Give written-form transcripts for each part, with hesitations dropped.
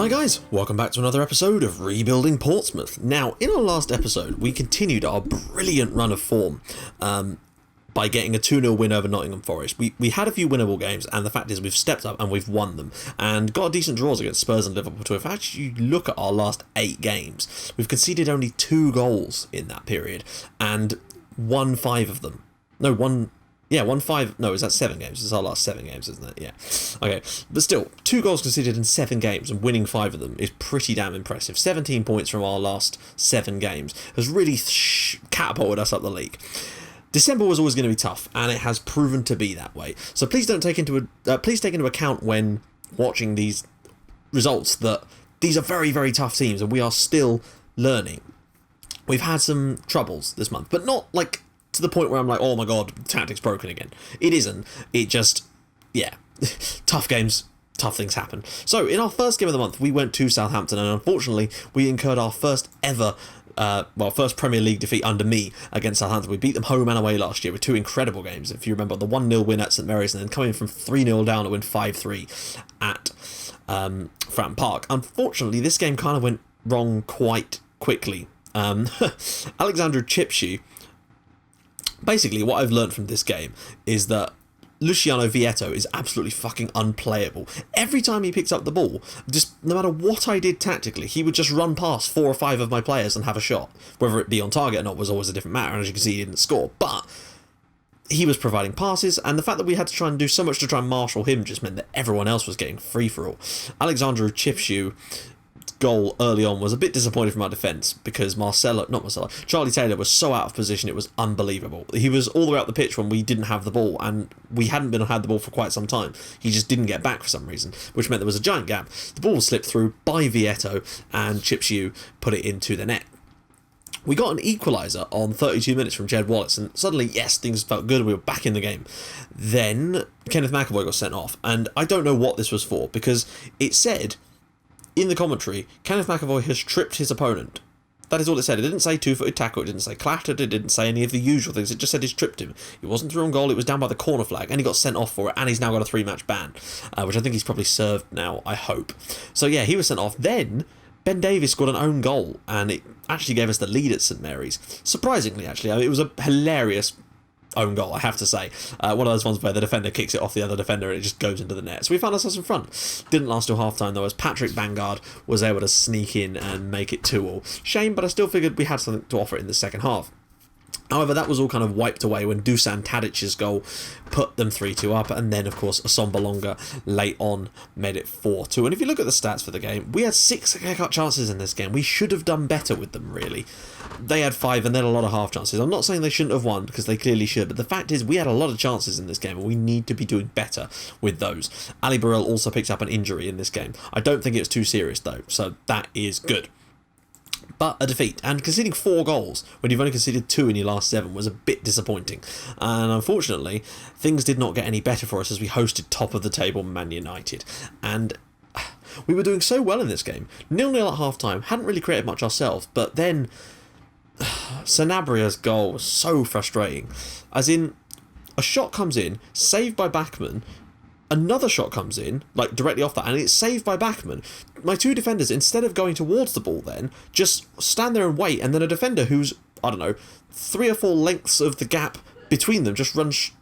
Hi guys, welcome back to another episode of Rebuilding Portsmouth. Now, in our last episode, we continued our brilliant run of form by getting a 2-0 win over Nottingham Forest. We had a few winnable games, and the fact is we've stepped up and we've won them, and got decent draws against Spurs and Liverpool too. If actually you look at our last 8 games, we've conceded only 2 goals in that period, and won 5 of them. Won 5. No, is that 7 games? It's our last 7 games, isn't it? Yeah. Okay. But still, 2 goals conceded in 7 games and winning 5 of them is pretty damn impressive. 17 points from our last 7 games has really catapulted us up the league. December was always going to be tough, and it has proven to be that way. So please take into account when watching these results that these are very, very tough teams, and we are still learning. We've had some troubles this month, but not like to the point where I'm like, oh my god, tactics broken again. It isn't. It just, yeah, tough games, tough things happen. So in our first game of the month, we went to Southampton, and unfortunately, we incurred our first ever, first Premier League defeat under me against Southampton. We beat them home and away last year with 2 incredible games. If you remember, the 1-0 win at St Mary's, and then coming from 3-0 down to win 5-3 at Fratton Park. Unfortunately, this game kind of went wrong quite quickly. Alexandru Cipciu. Basically, what I've learned from this game is that Luciano Vietto is absolutely fucking unplayable. Every time he picks up the ball, just no matter what I did tactically, he would just run past 4 or 5 of my players and have a shot. Whether it be on target or not was always a different matter, and as you can see, he didn't score. But he was providing passes, and the fact that we had to try and do so much to try and marshal him just meant that everyone else was getting free-for-all. Alexandru Cipciu goal early on was a bit disappointing from our defence because Charlie Taylor was so out of position, it was unbelievable. He was all the way up the pitch when we didn't have the ball, and we hadn't had the ball for quite some time. He just didn't get back for some reason, which meant there was a giant gap. The ball slipped through by Vietto, and Cipciu put it into the net. We got an equaliser on 32 minutes from Jed Wallace, and suddenly, yes, things felt good, we were back in the game. Then Kenneth McAvoy got sent off, and I don't know what this was for, because it said in the commentary, Kenneth McAvoy has tripped his opponent. That is all it said. It didn't say 2-footed tackle, it didn't say clattered, it didn't say any of the usual things, it just said he's tripped him. It wasn't through on goal, it was down by the corner flag, and he got sent off for it, and he's now got a 3-match ban, which I think he's probably served now, I hope. So yeah, he was sent off. Then Ben Davies scored an own goal, and it actually gave us the lead at St Mary's. Surprisingly, actually, it was a hilarious own goal, I have to say. One of those ones where the defender kicks it off the other defender and it just goes into the net. So we found ourselves in front. Didn't last till half time though, as Patrick Bangard was able to sneak in and make it 2-2. Shame, but I still figured we had something to offer in the second half. However, that was all kind of wiped away when Dusan Tadic's goal put them 3-2 up, and then, of course, Assombalonga late on made it 4-2. And if you look at the stats for the game, we had 6 clear-cut chances in this game. We should have done better with them, really. They had 5 and then a lot of half chances. I'm not saying they shouldn't have won, because they clearly should, but the fact is we had a lot of chances in this game, and we need to be doing better with those. Ali Burrell also picked up an injury in this game. I don't think it was too serious, though, so that is good. But a defeat, and conceding 4 goals when you've only conceded 2 in your last 7 was a bit disappointing. And unfortunately, things did not get any better for us as we hosted top of the table Man United. And we were doing so well in this game. 0-0 at half time, hadn't really created much ourselves, but then Sanabria's goal was so frustrating. As in, a shot comes in, saved by Bachmann, another shot comes in, like directly off that, and it's saved by Bachmann. My 2 defenders, instead of going towards the ball then, just stand there and wait, and then a defender who's, I don't know, 3 or 4 lengths of the gap between them just runs,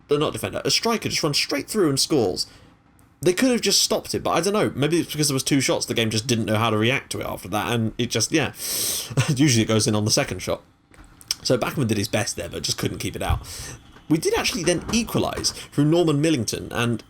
a striker just runs straight through and scores. They could have just stopped it, but I don't know, maybe it's because there was 2 shots, the game just didn't know how to react to it after that, and it just, yeah, usually it goes in on the second shot. So Bachmann did his best there, but just couldn't keep it out. We did actually then equalise through Norman Millington, and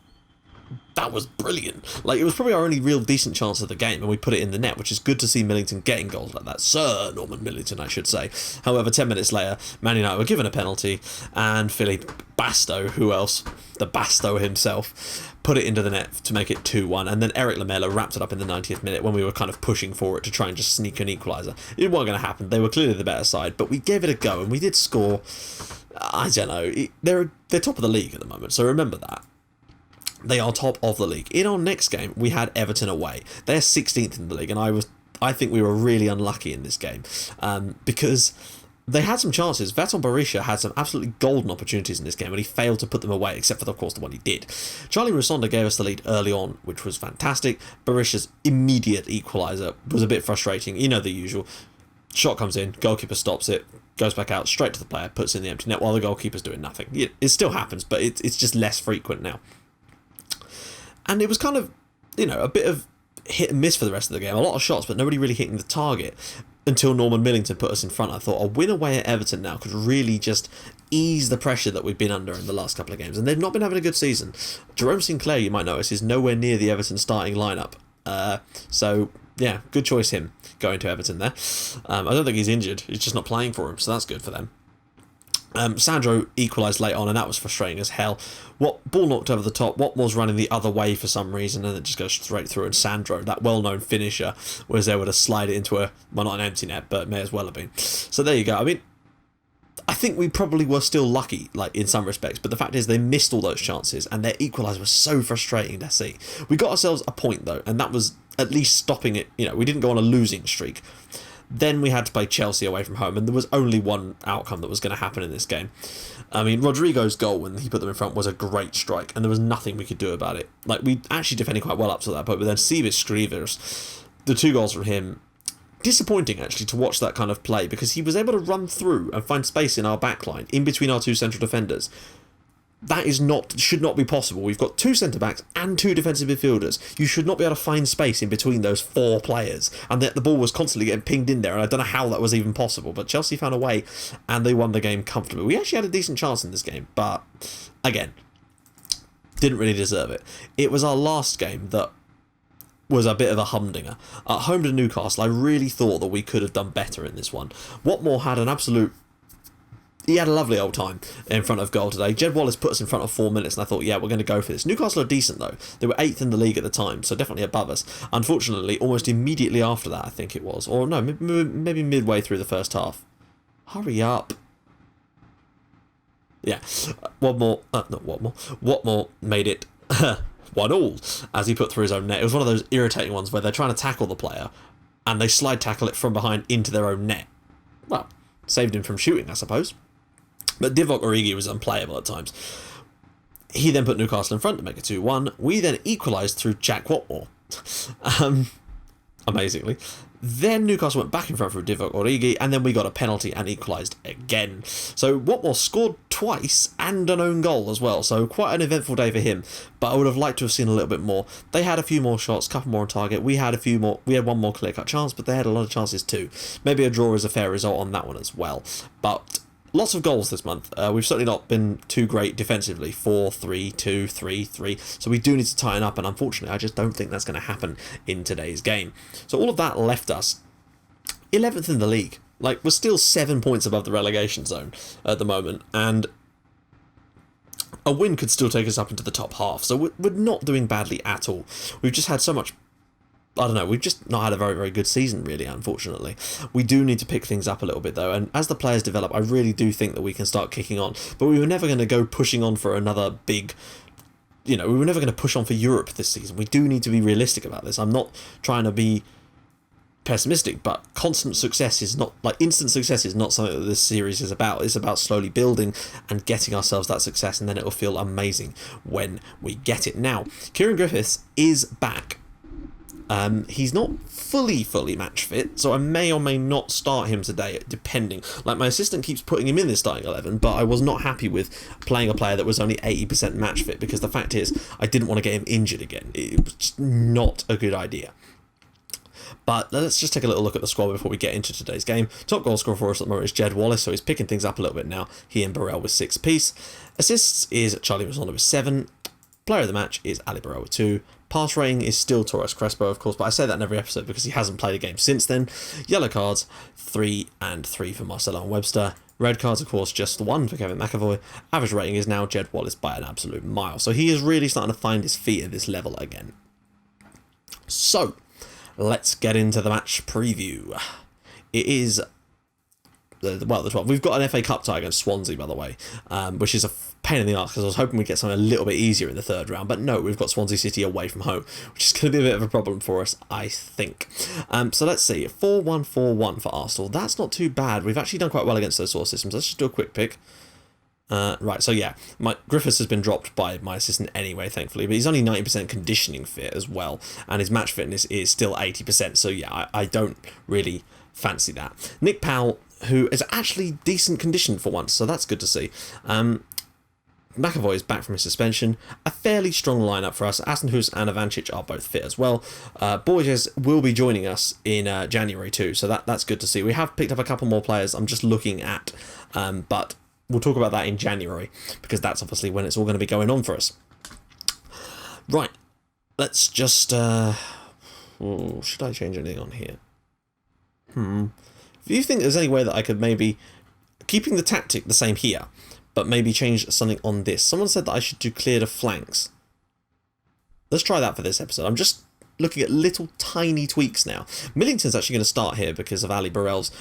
that was brilliant. Like, it was probably our only real decent chance of the game, and we put it in the net, which is good to see Millington getting goals like that. Sir Norman Millington, I should say. However, 10 minutes later, Man United were given a penalty, and Philippe Basto, who else? The Basto himself, put it into the net to make it 2-1, and then Eric Lamela wrapped it up in the 90th minute when we were kind of pushing for it to try and just sneak an equaliser. It wasn't going to happen. They were clearly the better side, but we gave it a go, and we did score. I don't know. They're top of the league at the moment, so remember that. They are top of the league. In our next game, we had Everton away. They're 16th in the league, and I think we were really unlucky in this game because they had some chances. Veton Berisha had some absolutely golden opportunities in this game, and he failed to put them away, except for, of course, the one he did. Charlie Rusonda gave us the lead early on, which was fantastic. Berisha's immediate equaliser was a bit frustrating. You know, the usual. Shot comes in, goalkeeper stops it, goes back out straight to the player, puts in the empty net while the goalkeeper's doing nothing. It still happens, but it's just less frequent now. And it was kind of, you know, a bit of hit and miss for the rest of the game. A lot of shots, but nobody really hitting the target until Norman Millington put us in front. I thought a win away at Everton now could really just ease the pressure that we've been under in the last couple of games. And they've not been having a good season. Jerome Sinclair, you might notice, is nowhere near the Everton starting lineup. So, yeah, good choice him going to Everton there. I don't think he's injured. He's just not playing for him, so that's good for them. Sandro equalised late on, and that was frustrating as hell. Ball knocked over the top. Watmore's running the other way for some reason, and it just goes straight through. And Sandro, that well-known finisher, was able to slide it into not an empty net, but may as well have been. So there you go. I mean, I think we probably were still lucky, like in some respects, but the fact is they missed all those chances, and their equaliser was so frustrating to see. We got ourselves a point though, and that was at least stopping it. You know, we didn't go on a losing streak. Then we had to play Chelsea away from home, and there was only one outcome that was going to happen in this game. I mean, Rodrigo's goal when he put them in front was a great strike, and there was nothing we could do about it. Like, we actually defended quite well up to that point, but then Sivas Skrivers, the 2 goals from him, disappointing actually to watch that kind of play, because he was able to run through and find space in our backline, in between our 2 central defenders. That should not be possible. We've got 2 centre-backs and 2 defensive midfielders. You should not be able to find space in between those 4 players. And the ball was constantly getting pinged in there, and I don't know how that was even possible. But Chelsea found a way, and they won the game comfortably. We actually had a decent chance in this game, but, again, didn't really deserve it. It was our last game that was a bit of a humdinger. At home to Newcastle, I really thought that we could have done better in this one. Watmore had he had a lovely old time in front of goal today. Jed Wallace put us in front of 4 minutes, and I thought, yeah, we're going to go for this. Newcastle are decent, though. They were 8th in the league at the time, so definitely above us. Unfortunately, almost immediately after that, I think it was. Or no, maybe midway through the first half. Hurry up. Yeah. Watmore made it 1-1 as he put through his own net. It was one of those irritating ones where they're trying to tackle the player, and they slide tackle it from behind into their own net. Well, saved him from shooting, I suppose. But Divock Origi was unplayable at times. He then put Newcastle in front to make it 2-1. We then equalised through Jack Watmore. Amazingly. Then Newcastle went back in front for Divock Origi, and then we got a penalty and equalised again. So Watmore scored twice and an own goal as well, so quite an eventful day for him, but I would have liked to have seen a little bit more. They had a few more shots, a couple more on target. We had one more clear-cut chance, but they had a lot of chances too. Maybe a draw is a fair result on that one as well. But lots of goals this month. We've certainly not been too great defensively. 4-3, 2-3, 3. So we do need to tighten up, and unfortunately I just don't think that's going to happen in today's game. So all of that left us 11th in the league. Like, we're still 7 points above the relegation zone at the moment, and a win could still take us up into the top half. So we're not doing badly at all. We've just had so much, I don't know, we've just not had a very, very good season, really, unfortunately. We do need to pick things up a little bit, though, and as the players develop, I really do think that we can start kicking on. But we were never going to go pushing on for another big, we were never going to push on for Europe this season. We do need to be realistic about this. I'm not trying to be pessimistic, but instant success is not something that this series is about. It's about slowly building and getting ourselves that success, and then it'll feel amazing when we get it. Now, Kieran Griffiths is back. He's not fully match fit, so I may or may not start him today, depending. Like, my assistant keeps putting him in this starting 11, but I was not happy with playing a player that was only 80% match fit, because the fact is, I didn't want to get him injured again. It was just not a good idea. But let's just take a little look at the squad before we get into today's game. Top goal scorer for us at the moment is Jed Wallace, so he's picking things up a little bit now. He and Burrell with 6 apiece. Assists is Charlie Mazzona with 7. Player of the match is Ali Burrell with 2. Pass rating is still Torres Crespo, of course, but I say that in every episode because he hasn't played a game since then. Yellow cards, 3 and 3 for Marcelo and Webster. Red cards, of course, just the 1 for Kevin McAvoy. Average rating is now Jed Wallace by an absolute mile. So he is really starting to find his feet at this level again. So, let's get into the match preview. It is the 12th. We've got an FA Cup tie against Swansea, by the way, which is a pain in the arse because I was hoping we'd get something a little bit easier in the third round, but no, we've got Swansea City away from home, which is going to be a bit of a problem for us, I think. So let's see, 4-1-4-1 for Arsenal. That's not too bad. We've actually done quite well against those sort of systems. Let's just do a quick pick. Right, so yeah, Griffiths has been dropped by my assistant anyway, thankfully, but he's only 90% conditioning fit as well, and his match fitness is still 80%, so yeah, I don't really fancy that. Nick Powell, who is actually decent conditioned for once, so that's good to see. McAvoy is back from his suspension. A fairly strong lineup for us. Assenhuis and Ivancic are both fit as well. Borges will be joining us in January too, so that's good to see. We have picked up a couple more players I'm just looking at, but we'll talk about that in January, because that's obviously when it's all going to be going on for us. Right, let's just... should I change anything on here? Do you think there's any way that I could maybe... Keeping the tactic the same here, but maybe change something on this. Someone said that I should do clear the flanks. Let's try that for this episode. I'm just looking at little tiny tweaks now. Millington's actually going to start here because of Ali Burrell's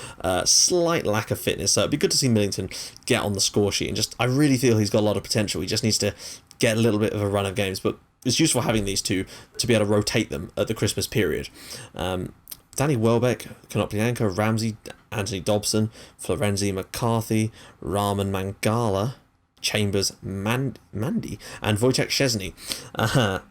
slight lack of fitness, so it'd be good to see Millington get on the score sheet, and just I really feel he's got a lot of potential. He just needs to get a little bit of a run of games, but it's useful having these two to be able to rotate them at the Christmas period. Danny Welbeck, Konoplyanka, Ramsey, Anthony Dobson, Florenzi, McCarthy, Rahman Mangala, Chambers, Mandy, and Wojciech Szczesny.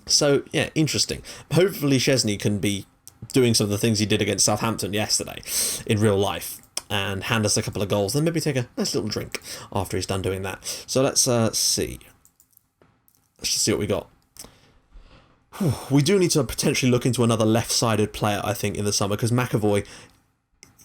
So, yeah, interesting. Hopefully Szczesny can be doing some of the things he did against Southampton yesterday in real life and hand us a couple of goals, then maybe take a nice little drink after he's done doing that. So let's see. Let's just see what we got. We do need to potentially look into another left-sided player, I think, in the summer, because McAvoy,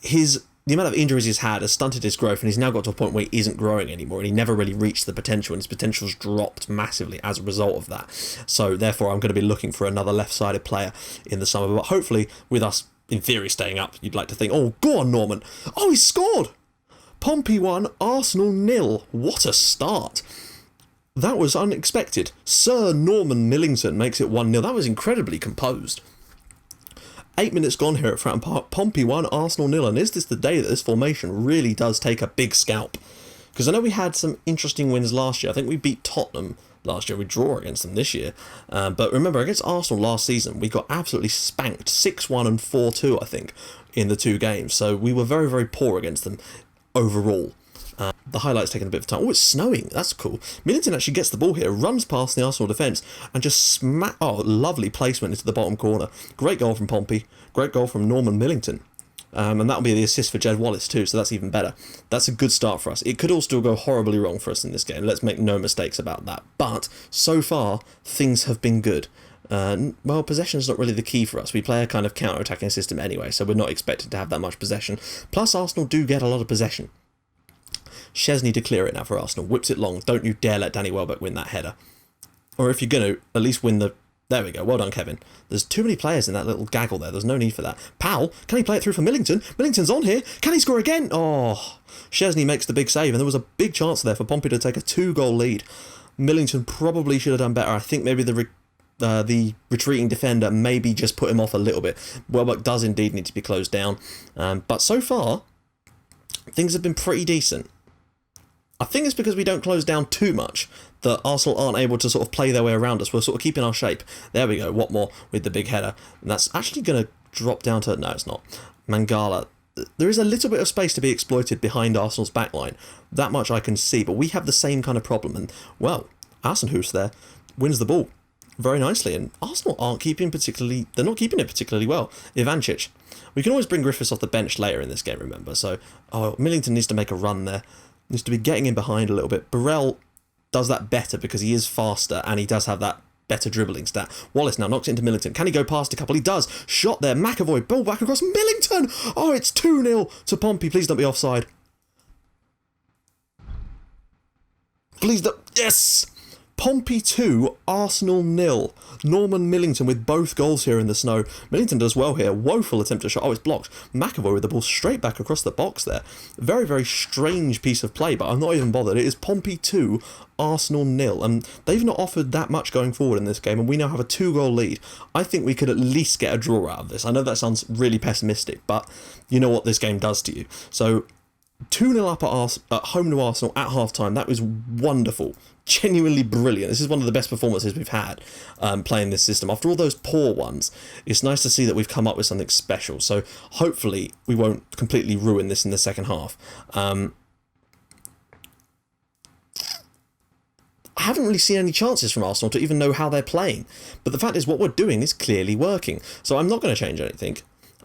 the amount of injuries he's had has stunted his growth, and he's now got to a point where he isn't growing anymore, and he never really reached the potential, and his potential's dropped massively as a result of that. So therefore, I'm going to be looking for another left-sided player in the summer, but hopefully, with us, in theory, staying up, you'd like to think, oh, go on, Norman. Oh, he scored! Pompey 1, Arsenal 0. What a start. That was unexpected. Sir Norman Millington makes it 1-0. That was incredibly composed. 8 minutes gone here at Fratton Park. Pompey 1, Arsenal 0. And is this the day that this formation really does take a big scalp? Because I know we had some interesting wins last year. I think we beat Tottenham last year. We draw against them this year. But remember, against Arsenal last season, we got absolutely spanked. 6-1 and 4-2, I think, in the two games. So we were very, very poor against them overall. The highlight's taking a bit of time. Oh, it's snowing. That's cool. Millington actually gets the ball here, runs past the Arsenal defence, and just oh, lovely placement into the bottom corner. Great goal from Pompey. Great goal from Norman Millington. And that'll be the assist for Jed Wallace too, so that's even better. That's a good start for us. It could all still go horribly wrong for us in this game. Let's make no mistakes about that. But so far, things have been good. Well, possession's not really the key for us. We play a kind of counter-attacking system anyway, so we're not expected to have that much possession. Plus, Arsenal do get a lot of possession. Szczesny to clear it now for Arsenal. Whips it long. Don't you dare let Danny Welbeck win that header. Or if you're going to, at least win the... There we go. Well done, Kevin. There's too many players in that little gaggle there. There's no need for that. Powell, can he play it through for Millington? Millington's on here. Can he score again? Oh, Szczesny makes the big save, and there was a big chance there for Pompey to take a 2-goal lead. Millington probably should have done better. I think maybe the retreating defender maybe just put him off a little bit. Welbeck does indeed need to be closed down. But so far, things have been pretty decent. I think it's because we don't close down too much that Arsenal aren't able to sort of play their way around us. We're sort of keeping our shape. There we go, Watmore with the big header. And that's actually going to drop down to... No, it's not. Mangala. There is a little bit of space to be exploited behind Arsenal's backline. That much I can see, but we have the same kind of problem. And, well, Assenhuis there wins the ball very nicely. And Arsenal aren't keeping particularly... They're not keeping it particularly well. Ivancic. We can always bring Griffiths off the bench later in this game, remember. So, Millington needs to make a run there. Needs to be getting in behind a little bit. Burrell does that better because he is faster and he does have that better dribbling stat. Wallace now knocks it into Millington. Can he go past a couple? He does. Shot there. McAvoy. Ball back across. Millington! Oh, it's 2-0 to Pompey. Please don't be offside. Please don't. Yes! Pompey 2, Arsenal 0. Norman Millington with both goals here in the snow. Millington does well here. Woeful attempt to shot. Oh, it's blocked. McAvoy with the ball straight back across the box there. Very, very strange piece of play, but I'm not even bothered. It is Pompey 2, Arsenal 0. And they've not offered that much going forward in this game, and we now have a 2-goal lead. I think we could at least get a draw out of this. I know that sounds really pessimistic, but you know what this game does to you. So 2-0 up at home to Arsenal at half-time. That was wonderful. Genuinely brilliant. This is one of the best performances we've had playing this system. After all those poor ones, it's nice to see that we've come up with something special. So hopefully we won't completely ruin this in the second half. I haven't really seen any chances from Arsenal to even know how they're playing. But the fact is, what we're doing is clearly working. So I'm not going to change anything.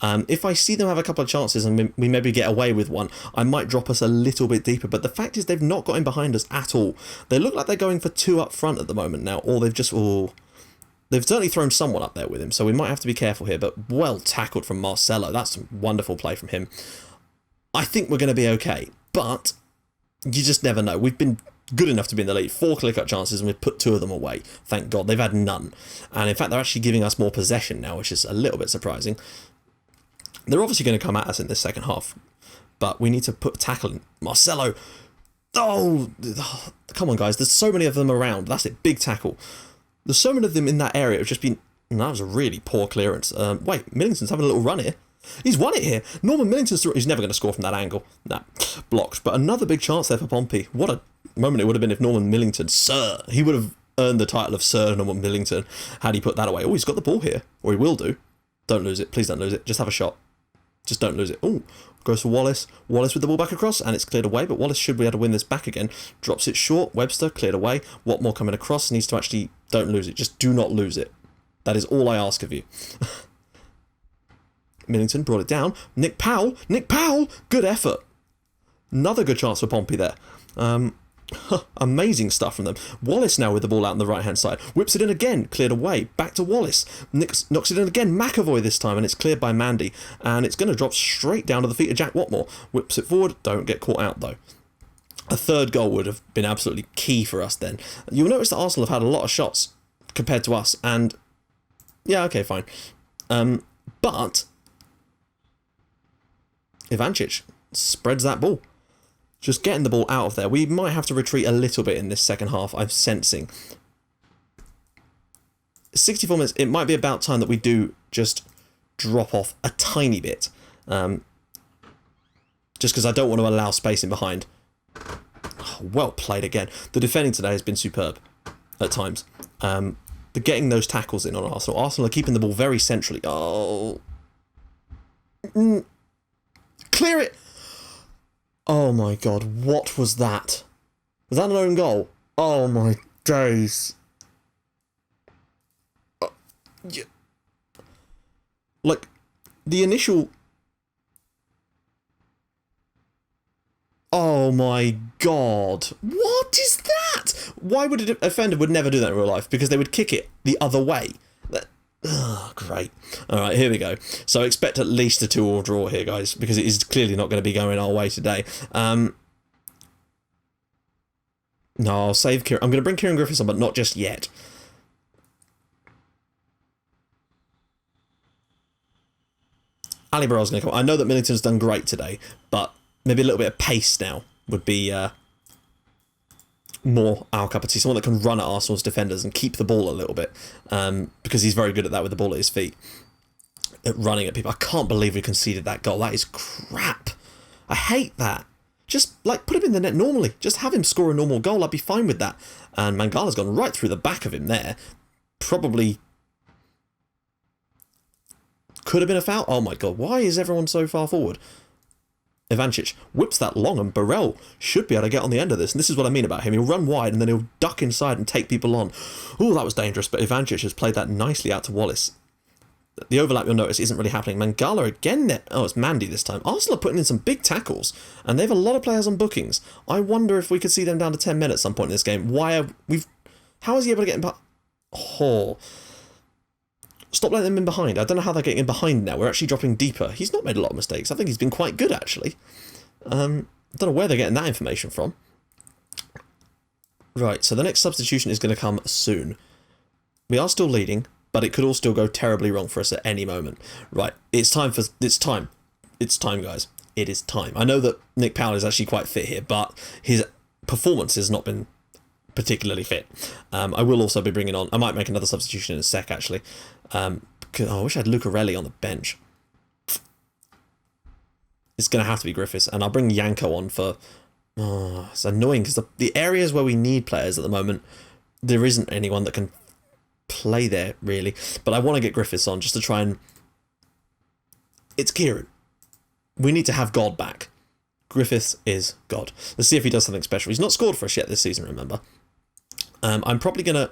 If I see them have a couple of chances and we maybe get away with one, I might drop us a little bit deeper. But the fact is, they've not got in behind us at all. They look like they're going for 2 up front at the moment now, or they've just... they've certainly thrown someone up there with him, so we might have to be careful here. But well tackled from Marcelo. That's a wonderful play from him. I think we're going to be okay, but you just never know. We've been good enough to be in the lead. 4 clear-cut chances, and we've put 2 of them away. Thank God. They've had none. And in fact, they're actually giving us more possession now, which is a little bit surprising. They're obviously going to come at us in this second half, but we need to put tackle in. Marcelo! Oh, come on, guys. There's so many of them around. That's it. Big tackle. There's so many of them in that area. It's just been... That was a really poor clearance. Wait, Millington's having a little run here. He's won it here. Norman Millington's... He's never going to score from that angle. Nah, blocked. But another big chance there for Pompey. What a moment it would have been if Norman Millington... Sir! He would have earned the title of Sir Norman Millington had he put that away. Oh, he's got the ball here. Or he will do. Don't lose it. Please don't lose it. Just have a shot. Just don't lose it. Oh, goes for Wallace. Wallace with the ball back across, and it's cleared away, but Wallace should be able to win this back again. Drops it short. Webster, cleared away. Watmore coming across, needs to actually... Don't lose it. Just do not lose it. That is all I ask of you. Millington brought it down. Nick Powell! Nick Powell! Good effort. Another good chance for Pompey there. Amazing stuff from them. Wallace now with the ball out on the right hand side. Whips it in again, cleared away. Back to Wallace. Knocks it in again. McAvoy this time, and it's cleared by Mandy. And it's going to drop straight down to the feet of Jack Watmore. Whips it forward. Don't get caught out though. A third goal would have been absolutely key for us then. You'll notice that Arsenal have had a lot of shots compared to us, and yeah, okay, fine. But Ivancic spreads that ball. Just getting the ball out of there. We might have to retreat a little bit in this second half, I'm sensing. 64 minutes, it might be about time that we do just drop off a tiny bit. Just because I don't want to allow space in behind. Oh, well played again. The defending today has been superb at times. But getting those tackles in on Arsenal. Arsenal are keeping the ball very centrally. Oh. Clear it! Oh my God, what was that? Was that an own goal? Oh my days. Yeah. Like, the initial... Oh my God. What is that? Why would a defender would never do that in real life? Because they would kick it the other way. Oh, great. Alright, here we go. So expect at least a 2-2 draw here, guys, because it is clearly not going to be going our way today. No, I'll save Kieran. I'm going to bring Kieran Griffiths on, but not just yet. Ali Barrell's going to come. I know that Millington's done great today, but maybe a little bit of pace now would be more our cup of tea. Someone that can run at Arsenal's defenders and keep the ball a little bit, because he's very good at that with the ball at his feet. At running at people. I can't believe we conceded that goal. That is crap. I hate that. Just, like, put him in the net normally. Just have him score a normal goal. I'd be fine with that. And Mangala's gone right through the back of him there. Probably could have been a foul. Oh my God, why is everyone so far forward? Ivancic whips that long, and Burrell should be able to get on the end of this. And this is what I mean about him. He'll run wide, and then he'll duck inside and take people on. Oh, that was dangerous, but Ivancic has played that nicely out to Wallace. The overlap, you'll notice, isn't really happening. Mangala again there. Oh, it's Mandy this time. Arsenal are putting in some big tackles, and they have a lot of players on bookings. I wonder if we could see them down to 10 men at some point in this game. How is he able to get in? Oh. Stop letting them in behind. I don't know how they're getting in behind now. We're actually dropping deeper. He's not made a lot of mistakes. I think he's been quite good, actually. I don't know where they're getting that information from. Right, so the next substitution is going to come soon. We are still leading, but it could all still go terribly wrong for us at any moment. Right, it's time, guys. It is time. I know that Nick Powell is actually quite fit here, but his performance has not been particularly fit. I will also be bringing on... I might make another substitution in a sec, actually. I wish I had Lucarelli on the bench. It's going to have to be Griffiths, and I'll bring Yanko on for... Oh, it's annoying, because the areas where we need players at the moment, there isn't anyone that can play there, really. But I want to get Griffiths on, just to try and... It's Kieran. We need to have God back. Griffiths is God. Let's see if he does something special. He's not scored for us yet this season, remember. I'm probably going to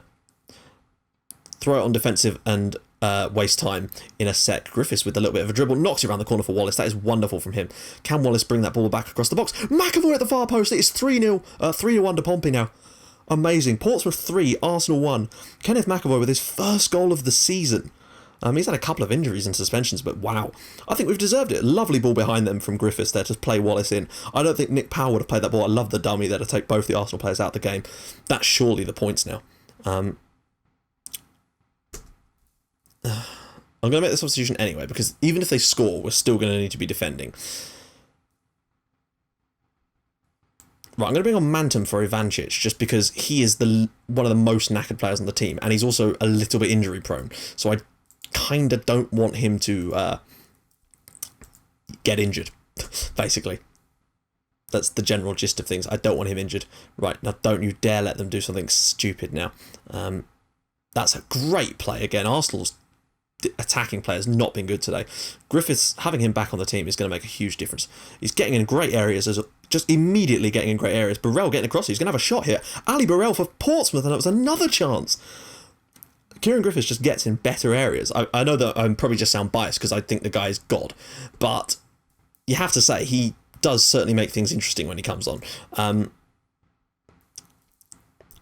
throw it on defensive and waste time in a sec. Griffiths with a little bit of a dribble, knocks it around the corner for Wallace. That is wonderful from him. Can Wallace bring that ball back across the box? McAvoy at the far post. It is 3-0, 3-1 to Pompey now. Amazing. Portsmouth 3, Arsenal 1. Kenneth McAvoy with his first goal of the season. He's had a couple of injuries and suspensions, but wow. I think we've deserved it. Lovely ball behind them from Griffiths there to play Wallace in. I don't think Nick Powell would have played that ball. I love the dummy there to take both the Arsenal players out of the game. That's surely the points now. I'm going to make the substitution anyway, because even if they score, we're still going to need to be defending. Right, I'm going to bring on Mantum for Ivancic, just because he is one of the most knackered players on the team, and he's also a little bit injury prone. So I kind of don't want him to get injured, basically. That's the general gist of things. I don't want him injured. Right, now don't you dare let them do something stupid now. That's a great play again. Arsenal's attacking play has not been good today. Griffiths, having him back on the team is going to make a huge difference. He's getting in great areas, just immediately getting in great areas. Burrell getting across, he's going to have a shot here. Ali Burrell for Portsmouth, and it was another chance. Kieran Griffiths just gets in better areas. I know that I'm probably just sound biased because I think the guy's God, but you have to say he does certainly make things interesting when he comes on. I'm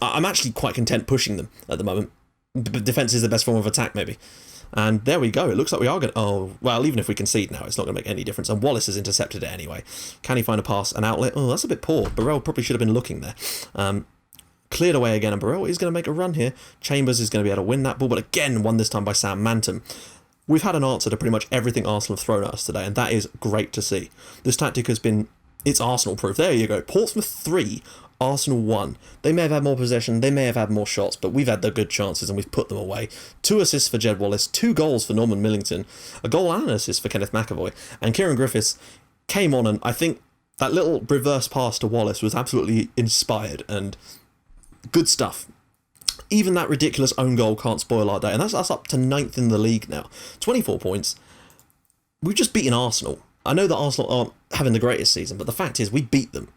actually quite content pushing them at the moment. Defence is the best form of attack, maybe. And there we go. It looks like we are going to... Oh, well, even if we concede now, it's not going to make any difference. And Wallace has intercepted it anyway. Can he find a pass, an outlet? Oh, that's a bit poor. Burrell probably should have been looking there. Cleared away again, and Burrell is going to make a run here. Chambers is going to be able to win that ball, but again, won this time by Sam Mantum. We've had an answer to pretty much everything Arsenal have thrown at us today, and that is great to see. This tactic has been... It's Arsenal-proof. There you go. Portsmouth 3, Arsenal 1. They may have had more possession, they may have had more shots, but we've had the good chances and we've put them away. 2 assists for Jed Wallace, 2 goals for Norman Millington, a goal and an assist for Kenneth McAvoy, and Kieran Griffiths came on, and I think that little reverse pass to Wallace was absolutely inspired and good stuff. Even that ridiculous own goal can't spoil our day, and that's us up to 9th in the league now. 24 points. We've just beaten Arsenal. I know that Arsenal aren't having the greatest season, but the fact is we beat them.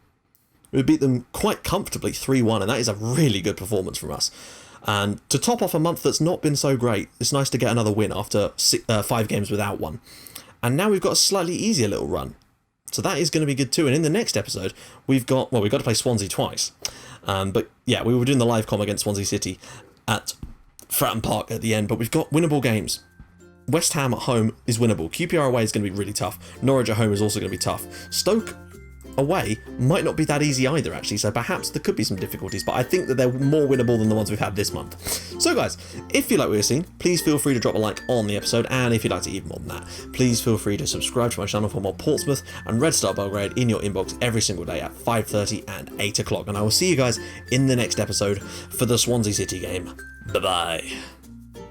We beat them quite comfortably 3-1, and that is a really good performance from us. And to top off a month that's not been so great, it's nice to get another win after 5 games without one. And now we've got a slightly easier little run. So that is going to be good too. And in the next episode, we've got to play Swansea twice. But yeah, we were doing the live comm against Swansea City at Fratton Park at the end, but we've got winnable games. West Ham at home is winnable. QPR away is going to be really tough. Norwich at home is also going to be tough. Stoke away might not be that easy either, actually, so perhaps there could be some difficulties, but I think that they're more winnable than the ones we've had this month. So guys, if you like what you're seeing, please feel free to drop a like on the episode, and if you'd like to even more than that, please feel free to subscribe to my channel for more Portsmouth and Red Star Belgrade in your inbox every single day at 5:30 and 8 o'clock, and I will see you guys in the next episode for the Swansea City game. Bye bye.